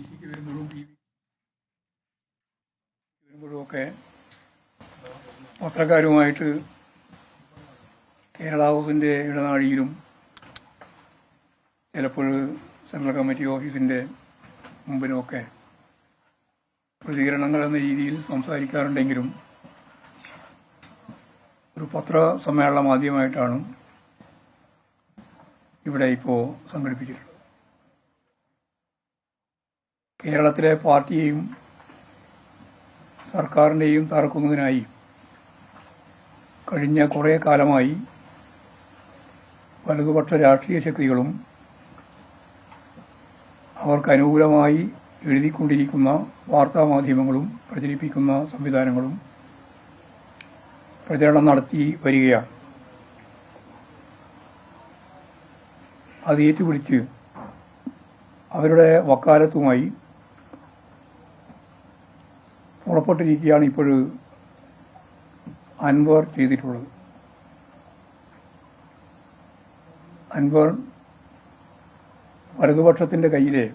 സിക്ക് വരുമ്പോഴും വരുമ്പോഴുമൊക്കെ പത്രക്കാരുമായിട്ട് കേരള ഹൗസിൻ്റെ ഇടനാഴിയിലും ചിലപ്പോൾ സെൻട്രൽ കമ്മിറ്റി ഓഫീസിൻ്റെ മുമ്പിലുമൊക്കെ പ്രതികരണങ്ങൾ എന്ന രീതിയിൽ സംസാരിക്കാറുണ്ടെങ്കിലും ഒരു പത്രസമ്മേളനം ആദ്യമായിട്ടാണ് ഇവിടെ ഇപ്പോൾ സംഘടിപ്പിച്ചിട്ടുള്ളത്. കേരളത്തിലെ പാർട്ടിയെയും സർക്കാരിൻ്റെയും തകർക്കുന്നതിനായി കഴിഞ്ഞ കുറേ കാലമായി വലതുപക്ഷ രാഷ്ട്രീയ ശക്തികളും അവർക്ക് അനുകൂലമായി എഴുതിക്കൊണ്ടിരിക്കുന്ന വാർത്താമാധ്യമങ്ങളും പ്രചരിപ്പിക്കുന്ന സംവിധാനങ്ങളും പ്രചരണം നടത്തി വരികയാണ്. അത് ഏറ്റുപിടിച്ച് അവരുടെ വക്കാലത്തുമായി പുറപ്പെട്ടിരിക്കുകയാണ് ഇപ്പോൾ അൻവർ ചെയ്തിട്ടുള്ളത്. അൻവർ വലതുപക്ഷത്തിൻ്റെ കയ്യിലെ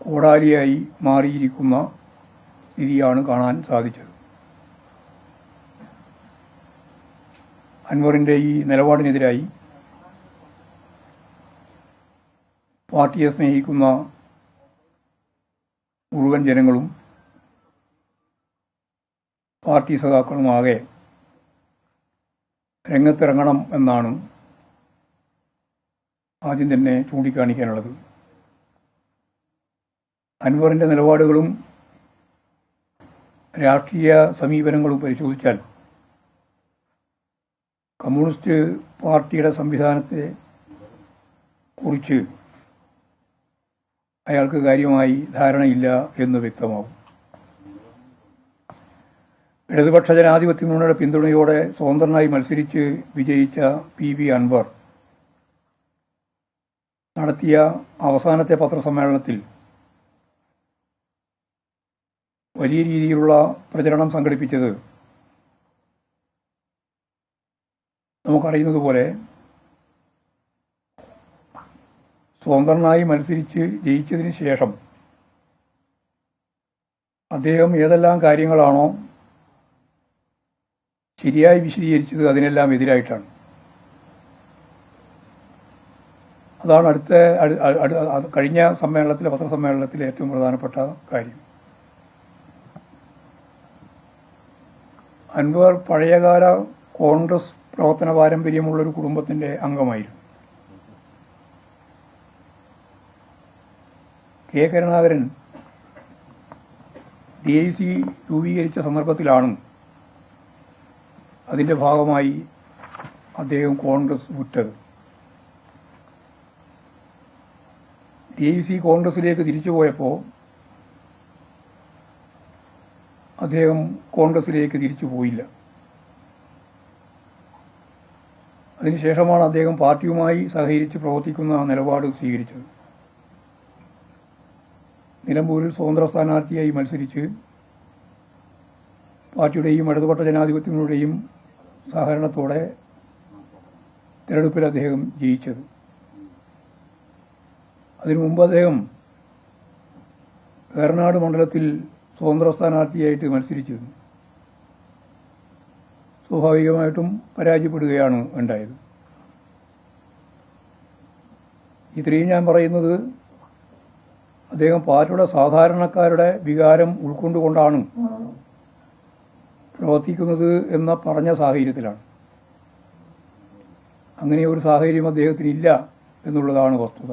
കോടാലിയായി മാറിയിരിക്കുന്ന സ്ഥിതിയാണ് കാണാൻ സാധിച്ചത്. അൻവറിൻ്റെ ഈ നിലപാടിനെതിരായി പാർട്ടിയെ സ്നേഹിക്കുന്ന മുഴുവൻ ജനങ്ങളും പാർട്ടി സഖാക്കളുമാകെ രംഗത്തിറങ്ങണം എന്നാണ് ആദ്യം തന്നെ ചൂണ്ടിക്കാണിക്കാനുള്ളത്. അൻവറിൻ്റെ നിലപാടുകളും രാഷ്ട്രീയ സമീപനങ്ങളും പരിശോധിച്ചാൽ കമ്മ്യൂണിസ്റ്റ് പാർട്ടിയുടെ സംവിധാനത്തെ കുറിച്ച് അയാൾക്ക് കാര്യമായി ധാരണയില്ല എന്ന് വ്യക്തമാവും. ഇടതുപക്ഷ ജനാധിപത്യ മുന്നണിയുടെ പിന്തുണയോടെ സ്വതന്ത്രനായി മത്സരിച്ച് വിജയിച്ച PV അൻവർ നടത്തിയ അവസാനത്തെ പത്രസമ്മേളനത്തിൽ വലിയ രീതിയിലുള്ള പ്രചരണം സംഘടിപ്പിച്ചത് നമുക്കറിയുന്നതുപോലെ സ്വതന്ത്രനായി മത്സരിച്ച് ജയിച്ചതിന് ശേഷം അദ്ദേഹം ഏതെല്ലാം കാര്യങ്ങളാണോ ശരിയായി വിശദീകരിച്ചത് അതിനെല്ലാം എതിരായിട്ടാണ്. അതാണ് കഴിഞ്ഞ സമ്മേളനത്തിലെ പത്രസമ്മേളനത്തിലെ ഏറ്റവും പ്രധാനപ്പെട്ട കാര്യം. അൻവർ പഴയകാല കോൺഗ്രസ് പ്രവർത്തന പാരമ്പര്യമുള്ളൊരു കുടുംബത്തിന്റെ അംഗമായിരുന്നു. കെ കരുണാകരൻ DIC രൂപീകരിച്ച സന്ദർഭത്തിലാണ് അതിന്റെ ഭാഗമായി അദ്ദേഹം കോൺഗ്രസ് വിട്ടത്. DIC കോൺഗ്രസിലേക്ക് തിരിച്ചുപോയപ്പോൾ അദ്ദേഹം കോൺഗ്രസിലേക്ക് തിരിച്ചു പോയില്ല. അതിനുശേഷമാണ് അദ്ദേഹം പാർട്ടിയുമായി സഹകരിച്ച് പ്രവർത്തിക്കുന്ന നിലപാട് സ്വീകരിച്ചത്. നിലമ്പൂരിൽ സ്വതന്ത്ര സ്ഥാനാർത്ഥിയായി മത്സരിച്ച് പാർട്ടിയുടെയും ഇടതുപക്ഷ ജനാധിപത്യങ്ങളുടെയും സഹകരണത്തോടെ തെരഞ്ഞെടുപ്പിൽ അദ്ദേഹം ജയിച്ചത്. അതിനു മുമ്പ് അദ്ദേഹം ഏറനാട് മണ്ഡലത്തിൽ സ്വതന്ത്ര സ്ഥാനാർത്ഥിയായിട്ട് മത്സരിച്ചിരുന്നു. സ്വാഭാവികമായിട്ടും പരാജയപ്പെടുകയാണ് ഉണ്ടായത്. ഇത്രയും ഞാൻ പറയുന്നത് അദ്ദേഹം പാർട്ടിയുടെ സാധാരണക്കാരുടെ വികാരം ഉൾക്കൊണ്ടുകൊണ്ടാണ് പ്രവർത്തിക്കുന്നത് എന്ന പറഞ്ഞ സാഹചര്യത്തിലാണ്. അങ്ങനെ ഒരു സാഹചര്യം അദ്ദേഹത്തിനില്ല എന്നുള്ളതാണ് വസ്തുത.